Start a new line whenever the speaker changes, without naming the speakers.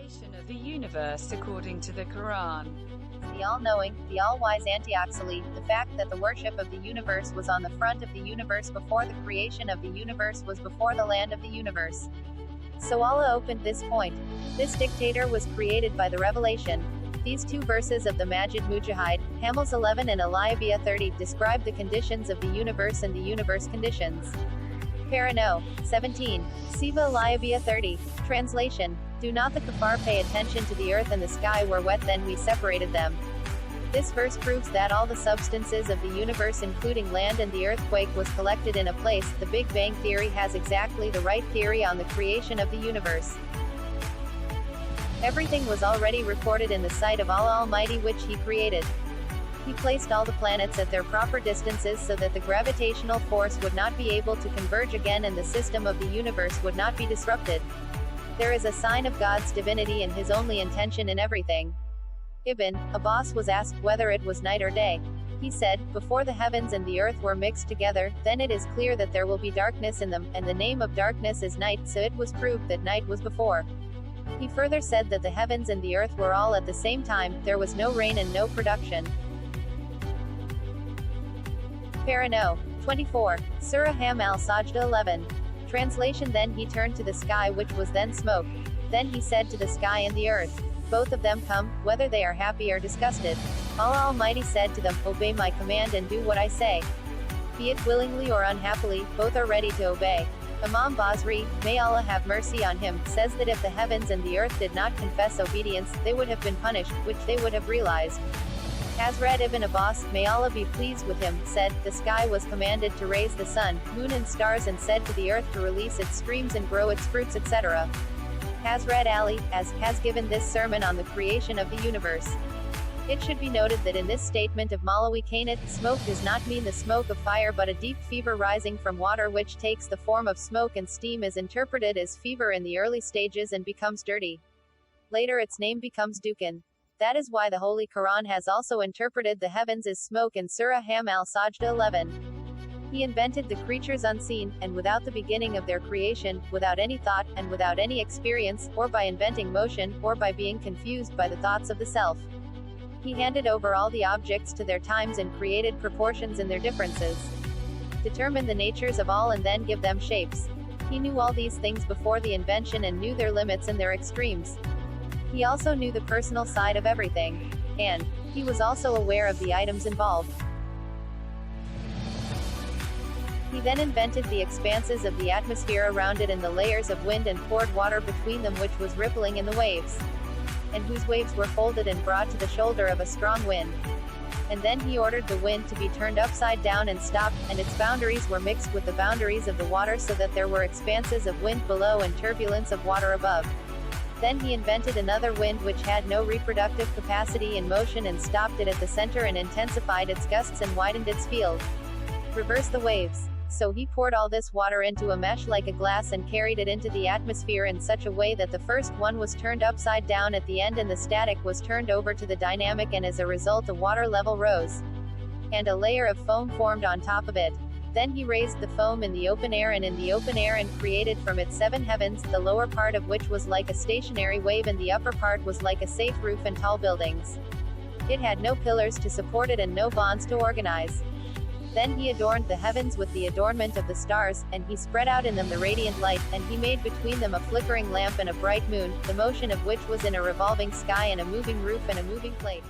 creation of the universe according to the Qur'an.
The all-knowing, the all-wise antioxally, the fact that the worship of the universe was on the front of the universe before the creation of the universe was before the land of the universe. So Allah opened this point. This dictator was created by the revelation. These two verses of the Majid Mujahid, Hamels 11 and Aliyabiyah 30, describe the conditions of the universe and the universe conditions. Parano. 17. Siva Aliyabiyah 30. Translation. Do not the kuffar pay attention to the earth and the sky were wet, then we separated them. This verse proves that all the substances of the universe including land and the earthquake was collected in a place. The Big Bang Theory has exactly the right theory on the creation of the universe. Everything was already recorded in the sight of Allah Almighty which He created. He placed all the planets at their proper distances so that the gravitational force would not be able to converge again and the system of the universe would not be disrupted. There is a sign of God's divinity and His only intention in everything. Ibn Abbas was asked whether it was night or day. He said, "Before the heavens and the earth were mixed together, then it is clear that there will be darkness in them, and the name of darkness is night, so it was proved that night was before." He further said that the heavens and the earth were all at the same time, there was no rain and no production. Parano. 24. Surah Ham al-Sajda 11. Translation. Then he turned to the sky which was then smoke. Then he said to the sky and the earth, both of them come, whether they are happy or disgusted. Allah Almighty said to them, obey my command and do what I say. Be it willingly or unhappily, both are ready to obey. Imam Basri, may Allah have mercy on him, says that if the heavens and the earth did not confess obedience, they would have been punished, which they would have realized. Hazrat Ibn Abbas, may Allah be pleased with him, said, the sky was commanded to raise the sun, moon and stars and said to the earth to release its streams and grow its fruits etc. Hazrat Ali, has given this sermon on the creation of the universe. It should be noted that in this statement of Malawi Kainat, smoke does not mean the smoke of fire but a deep fever rising from water which takes the form of smoke and steam is interpreted as fever in the early stages and becomes dirty. Later its name becomes dukan. That is why the Holy Quran has also interpreted the heavens as smoke in Surah Ham al-Sajda 11. He invented the creatures unseen, and without the beginning of their creation, without any thought, and without any experience, or by inventing motion, or by being confused by the thoughts of the self. He handed over all the objects to their times and created proportions in their differences. Determined the natures of all and then give them shapes. He knew all these things before the invention and knew their limits and their extremes. He also knew the personal side of everything. And he was also aware of the items involved. He then invented the expanses of the atmosphere around it and the layers of wind and poured water between them which was rippling in the waves. And whose waves were folded and brought to the shoulder of a strong wind. And then he ordered the wind to be turned upside down and stopped, and its boundaries were mixed with the boundaries of the water so that there were expanses of wind below and turbulence of water above. Then he invented another wind which had no reproductive capacity in motion and stopped it at the center and intensified its gusts and widened its field. Reverse the waves. So he poured all this water into a mesh like a glass and carried it into the atmosphere in such a way that the first one was turned upside down at the end and the static was turned over to the dynamic, and as a result the water level rose. And a layer of foam formed on top of it. Then he raised the foam in the open air and in the open air and created from it 7 heavens, the lower part of which was like a stationary wave and the upper part was like a safe roof and tall buildings. It had no pillars to support it and no bonds to organize. Then he adorned the heavens with the adornment of the stars, and he spread out in them the radiant light, and he made between them a flickering lamp and a bright moon, the motion of which was in a revolving sky and a moving roof and a moving plate.